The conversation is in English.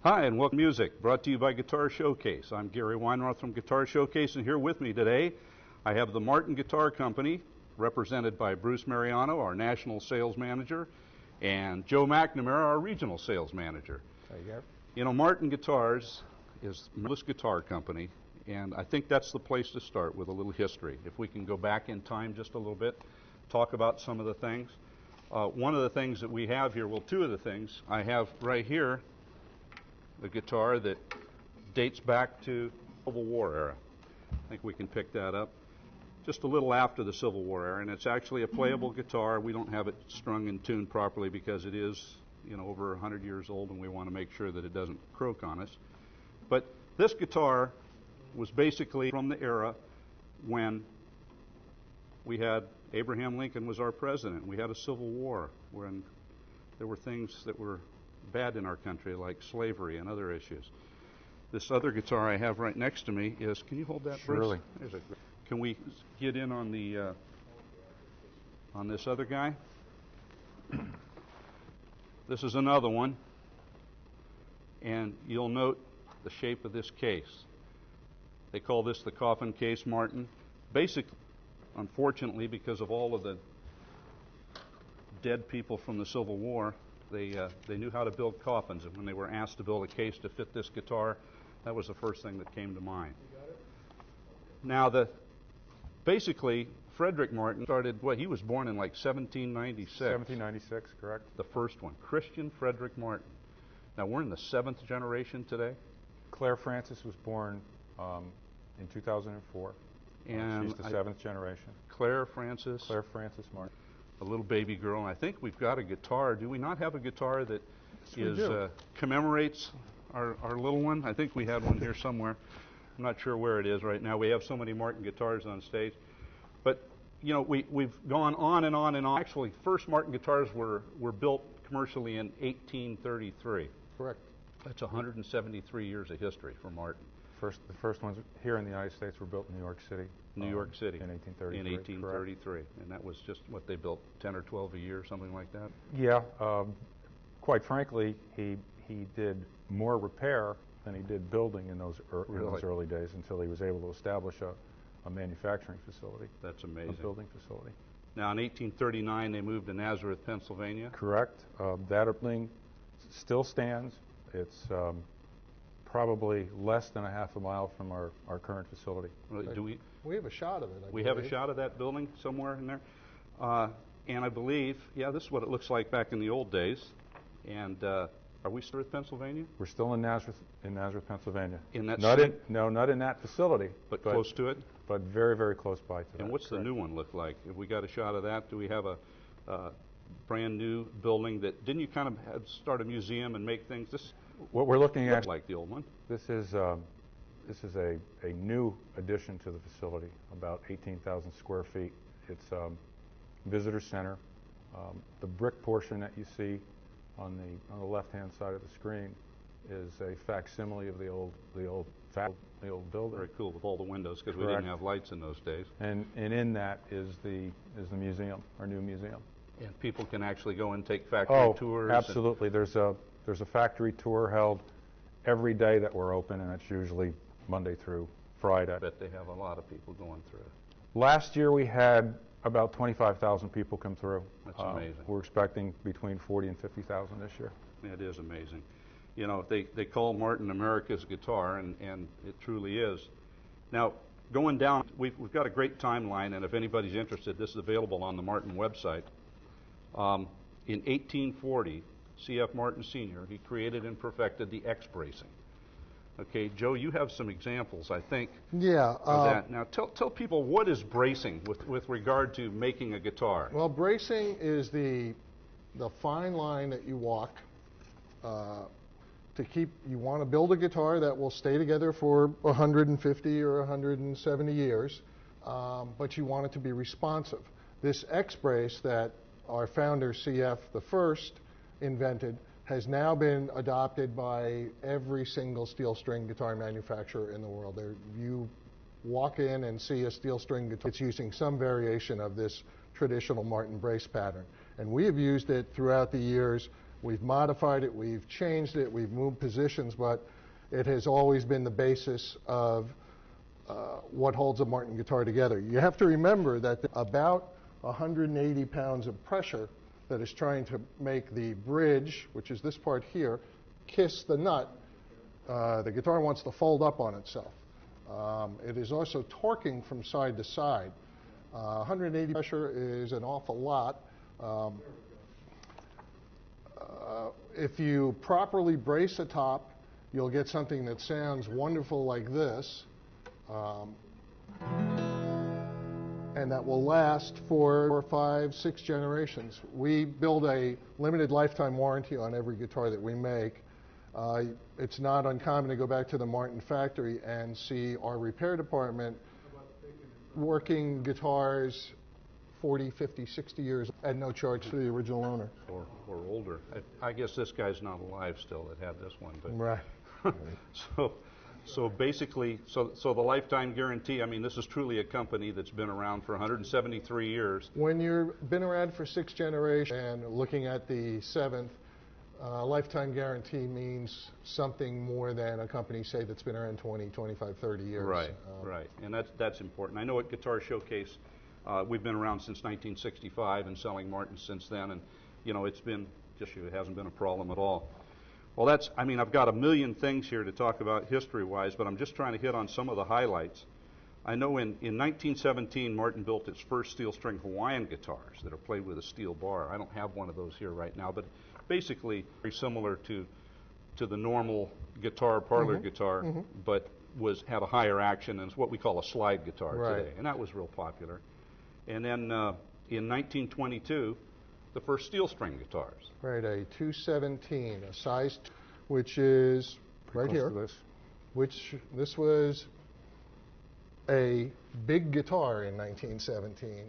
Hi, and welcome to Music, brought to you by Guitar Showcase. I'm Gary Weinroth from Guitar Showcase, and here with me today, I have the Martin Guitar Company, represented by Bruce Mariano, our National Sales Manager, and Joe McNamara, our Regional Sales Manager. There you go. You know, Martin Guitars is a guitar company, and I think that's the place to start with a little history. If we can go back in time just a little bit, talk about some of the things. One of the things that we have here, well, two of the things, I have right here the guitar that dates back to the Civil War era. I think we can pick that up just a little after the Civil War era, and it's actually a playable guitar. We don't have it strung and tuned properly because it is, over 100 years old, and we want to make sure that it doesn't croak on us. But this guitar was basically from the era when we had Abraham Lincoln was our president. We had a Civil War when there were things that were bad in our country, like slavery and other issues. This other guitar I have right next to me is, can you hold that, Bruce? Surely. Can we get in on the on this other guy? This is another one, and you'll note the shape of this case. They call this the coffin case, Martin. Basically, unfortunately, because of all of the dead people from the Civil War, they knew how to build coffins, and when they were asked to build a case to fit this guitar, that was the first thing that came to mind. Now, basically, Frederick Martin started, he was born in like 1796. 1796, correct. The first one, Christian Frederick Martin. Now, we're in the 7th generation today. Claire Francis was born in 2004. And she's the 7th generation. Claire Francis Martin. A little baby girl, and I think we've got a guitar. Do we not have a guitar that commemorates our little one? I think we had one here somewhere. I'm not sure where it is right now. We have so many Martin guitars on stage. But, we've gone on and on and on. Actually, first Martin guitars were built commercially in 1833. Correct. That's 173 years of history for Martin. The first ones here in the United States were built in New York City. New York City. In 1833. In 1833. And that was just what they built, 10 or 12 a year, something like that? Yeah. Quite frankly, he did more repair than he did building in those early days until he was able to establish a manufacturing facility. That's amazing. A building facility. Now, in 1839, they moved to Nazareth, Pennsylvania. Correct. That opening still stands. It's probably less than a half a mile from our current facility. Do we have a shot of it. We have a shot of that building somewhere in there. And I believe, this is what it looks like back in the old days. And are we still in Pennsylvania? We're still in Nazareth, Pennsylvania. In that not in that facility, but close to it. But very, very close by to that. And what's the new one look like? Have we got a shot of that? Do we have a brand new building that didn't you kind of start a museum and make things? What we're looking at, like the old one. This is a new addition to the facility, about 18,000 square feet. It's visitor center. The brick portion that you see on the left-hand side of the screen is a facsimile of the old building. Very cool with all the windows because we didn't have lights in those days. And in that is the museum, our new museum. And people can actually go and take factory tours. Absolutely. There's a factory tour held every day that we're open, and it's usually Monday through Friday. I bet they have a lot of people going through it. Last year we had about 25,000 people come through. That's amazing. We're expecting between 40 and 50,000 this year. It is amazing. They call Martin America's guitar, and it truly is. Now, going down, we've got a great timeline, and if anybody's interested, this is available on the Martin website. In 1840, C.F. Martin Sr., he created and perfected the X-bracing. Okay, Joe, you have some examples, I think, of that. Now, tell people what is bracing with regard to making a guitar. Well, bracing is the fine line that you walk to keep. You want to build a guitar that will stay together for 150 or 170 years, but you want it to be responsive. This X-brace that our founder, C.F. the First, invented has now been adopted by every single steel string guitar manufacturer in the world. You walk in and see a steel string guitar, it's using some variation of this traditional Martin brace pattern. And we have used it throughout the years We've modified it, we've changed it, we've moved positions, but it has always been the basis of what holds a Martin guitar together. You have to remember that about 180 pounds of pressure that is trying to make the bridge, which is this part here, kiss the nut. The guitar wants to fold up on itself. It is also torquing from side to side. 180 pressure is an awful lot. If you properly brace a top, you'll get something that sounds wonderful like this, and that will last for 4, 5, 6 generations. We build a limited lifetime warranty on every guitar that we make. It's not uncommon to go back to the Martin factory and see our repair department working guitars 40, 50, 60 years at no charge to the original owner. Or older. I guess this guy's not alive still that had this one. But Right. So basically, so the lifetime guarantee, I mean, this is truly a company that's been around for 173 years. When you've been around for 6 generations and looking at the 7th, lifetime guarantee means something more than a company, say, that's been around 20, 25, 30 years. Right, right. And that's important. I know at Guitar Showcase, we've been around since 1965 and selling Martins since then, and, you know, it hasn't been a problem at all. Well, I've got a million things here to talk about history-wise, but I'm just trying to hit on some of the highlights. I know in 1917, Martin built its first steel string Hawaiian guitars that are played with a steel bar. I don't have one of those here right now, but basically very similar to the normal guitar, parlor guitar, but had a higher action and is what we call a slide guitar today, and that was real popular. And then in 1922, the first steel string guitars. Right, a 217, a size, which is right here. This was a big guitar in 1917.